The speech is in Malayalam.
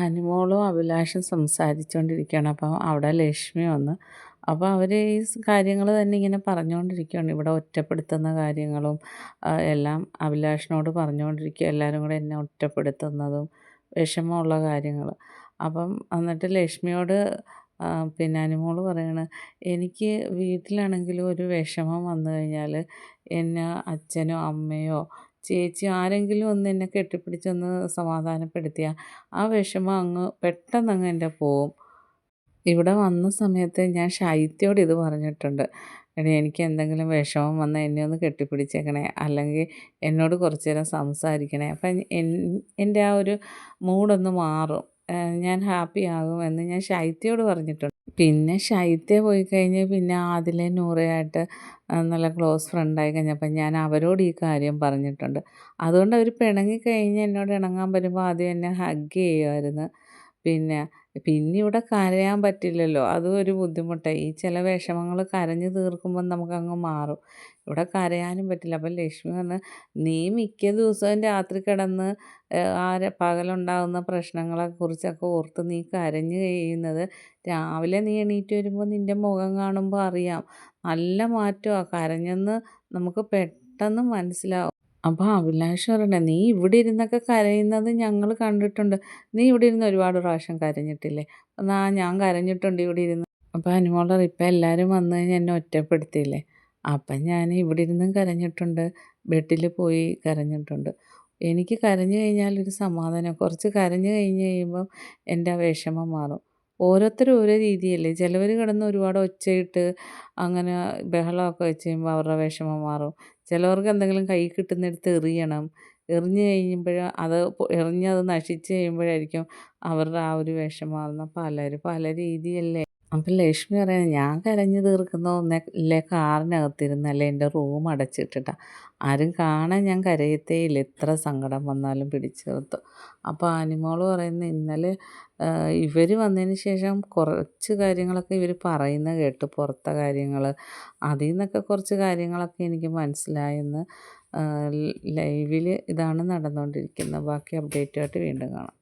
അനുമോളും അഭിലാഷും സംസാരിച്ചുകൊണ്ടിരിക്കുകയാണ്. അപ്പം അവിടെ ലക്ഷ്മി വന്ന്. അപ്പോൾ അവർ ഈ കാര്യങ്ങൾ തന്നെ ഇങ്ങനെ പറഞ്ഞുകൊണ്ടിരിക്കുകയാണ്. ഇവിടെ ഒറ്റപ്പെടുത്തുന്ന കാര്യങ്ങളും എല്ലാം അഭിലാഷിനോട് പറഞ്ഞുകൊണ്ടിരിക്കുക. എല്ലാവരും കൂടെ എന്നെ ഒറ്റപ്പെടുത്തുന്നതും വിഷമമുള്ള കാര്യങ്ങൾ. അപ്പം എന്നിട്ട് ലക്ഷ്മിയോട് പിന്നെ അനുമോള് പറയാണ്, എനിക്ക് വീട്ടിലാണെങ്കിലും ഒരു വിഷമം വന്നു കഴിഞ്ഞാൽ എന്നെ അച്ഛനോ അമ്മയോ ചേച്ചിയോ ആരെങ്കിലും ഒന്ന് എന്നെ കെട്ടിപ്പിടിച്ചൊന്ന് സമാധാനപ്പെടുത്തിയാൽ ആ വിഷമം അങ്ങ് പെട്ടെന്നങ്ങ് എൻ്റെ പോവും. ഇവിടെ വന്ന സമയത്ത് ഞാൻ ഷൈത്യയോട് ഇത് പറഞ്ഞിട്ടുണ്ട്. എടീ എനിക്ക് എന്തെങ്കിലും വിഷമം വന്നാൽ എന്നെ ഒന്ന് കെട്ടിപ്പിടിച്ചേക്കണേ, അല്ലെങ്കിൽ എന്നോട് കുറച്ച് നേരം സംസാരിക്കണേ. അപ്പം എൻ്റെ ആ ഒരു മൂഡൊന്ന് മാറും. ഞാൻ ഹാപ്പി ആകും എന്ന് ഞാൻ ഷൈത്യയോട് പറഞ്ഞിട്ടുണ്ട്. പിന്നെ ഷൈത്യ പോയി കഴിഞ്ഞ് പിന്നെ ആദിലയും നൂറയായിട്ട് നല്ല ക്ലോസ് ഫ്രണ്ടായി കഴിഞ്ഞപ്പോൾ ഞാൻ അവരോട് ഈ കാര്യം പറഞ്ഞിട്ടുണ്ട്. അതുകൊണ്ട് അവർ പിണങ്ങിക്കഴിഞ്ഞ് എന്നോട് ഇണങ്ങാൻ വരുമ്പോൾ ആദ്യം എന്നെ ഹഗ് ചെയ്യുമായിരുന്നു. പിന്നെ പിന്നെ ഇവിടെ കരയാൻ പറ്റില്ലല്ലോ, അതും ഒരു ബുദ്ധിമുട്ടാണ്. ഈ ചില വിഷമങ്ങൾ കരഞ്ഞ് തീർക്കുമ്പം നമുക്കങ്ങ് മാറും. ഇവിടെ കരയാനും പറ്റില്ല. അപ്പം ലക്ഷ്മി പറഞ്ഞ്, നീ മിക്ക ദിവസവും രാത്രി കിടന്ന് പകലുണ്ടാകുന്ന പ്രശ്നങ്ങളെക്കുറിച്ചൊക്കെ ഓർത്ത് നീ കരഞ്ഞു കഴിയുന്നത് രാവിലെ നീ എണീറ്റ് വരുമ്പോൾ നിൻ്റെ മുഖം കാണുമ്പോൾ അറിയാം നല്ല മാറ്റമാണ്. കരഞ്ഞെന്ന് നമുക്ക് പെട്ടെന്ന് മനസ്സിലാവും. അപ്പോൾ അഭിലാഷ് പറയണേ, നീ ഇവിടെ ഇരുന്നൊക്കെ കരയുന്നത് ഞങ്ങൾ കണ്ടിട്ടുണ്ട്. നീ ഇവിടെ ഇരുന്ന് ഒരുപാട് പ്രാവശ്യം കരഞ്ഞിട്ടില്ലേ? ഞാൻ കരഞ്ഞിട്ടുണ്ട് ഇവിടെ ഇരുന്ന്. അപ്പോൾ അനുമോൾ പറയും, ഇപ്പം എല്ലാവരും വന്നു കഴിഞ്ഞാൽ എന്നെ ഒറ്റപ്പെടുത്തിയില്ലേ? അപ്പം ഞാൻ ഇവിടെ ഇരുന്നും കരഞ്ഞിട്ടുണ്ട്, ബെഡിൽ പോയി കരഞ്ഞിട്ടുണ്ട്. എനിക്ക് കരഞ്ഞു കഴിഞ്ഞാലൊരു സമാധാനം. കുറച്ച് കരഞ്ഞു കഴിഞ്ഞ് കഴിയുമ്പം എൻ്റെ ആ വിഷമം മാറും. ഓരോരുത്തരും ഓരോ രീതിയല്ലേ. ചിലവർ കിടന്ന് ഒരുപാട് ഒച്ചയിട്ട് അങ്ങനെ ബഹളമൊക്കെ വെച്ച് കഴിയുമ്പോൾ അവരുടെ വിഷമം മാറും. ചിലവർക്ക് എന്തെങ്കിലും കയ്യിൽ കിട്ടുന്നിടത്ത് എറിയണം. എറിഞ്ഞ് കഴിയുമ്പോൾ അത് എറിഞ്ഞത് നശിച്ച് കഴിയുമ്പോഴായിരിക്കും അവരുടെ ആ ഒരു വിഷമം മാറുന്നത്. പലരും പല രീതിയല്ലേ. അപ്പം ലക്ഷ്മി പറയാം, ഞാൻ കരഞ്ഞു തീർക്കുന്ന ഒന്നല്ലേ കാറിനകത്തിരുന്നല്ലേ, എൻ്റെ റൂം അടച്ചിട്ടിട്ടാണ്. ആരും കാണാൻ ഞാൻ കരയത്തേയില്ല, എത്ര സങ്കടം വന്നാലും പിടിച്ചു നിർത്തും. അപ്പോൾ അനിമോള് പറയുന്നത്, ഇന്നലെ ഇവർ വന്നതിന് ശേഷം കുറച്ച് കാര്യങ്ങളൊക്കെ ഇവർ പറയുന്നത് കേട്ടു, പുറത്തെ കാര്യങ്ങൾ. അതിൽ നിന്നൊക്കെ കുറച്ച് കാര്യങ്ങളൊക്കെ എനിക്ക് മനസ്സിലായെന്ന്. ലൈവിൽ ഇതാണ് നടന്നുകൊണ്ടിരിക്കുന്നത്. ബാക്കി അപ്ഡേറ്റുമായിട്ട് വീണ്ടും കാണാം.